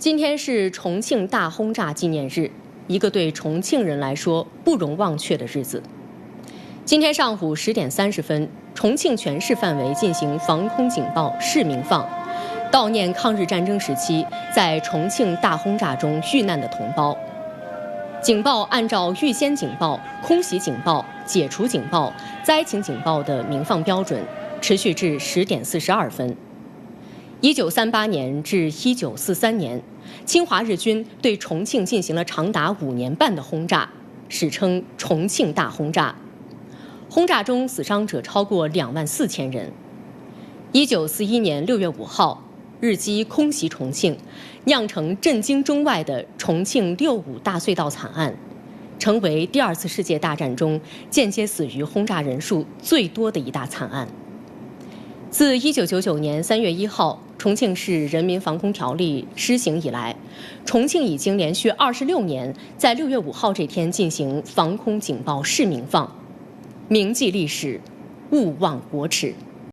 今天是重庆大轰炸纪念日，一个对重庆人来说不容忘却的日子。今天上午10点30分，重庆全市范围进行防空警报市鸣放，悼念抗日战争时期在重庆大轰炸中遇难的同胞。警报按照预先警报、空袭警报、解除警报、灾情警报的鸣放标准，持续至10点42分。1938年至1943年，侵华日军对重庆进行了长达5年半的轰炸，史称重庆大轰炸。轰炸中死伤者超过24000人。1941年6月5号，日机空袭重庆，酿成震惊中外的重庆65大隧道惨案，成为第2次世界大战中间接死于轰炸人数最多的一大惨案。自1999年3月1号重庆市人民防空条例施行以来，重庆已经连续26年在6月5号这天进行防空警报市鸣放，铭记历史，勿忘国耻。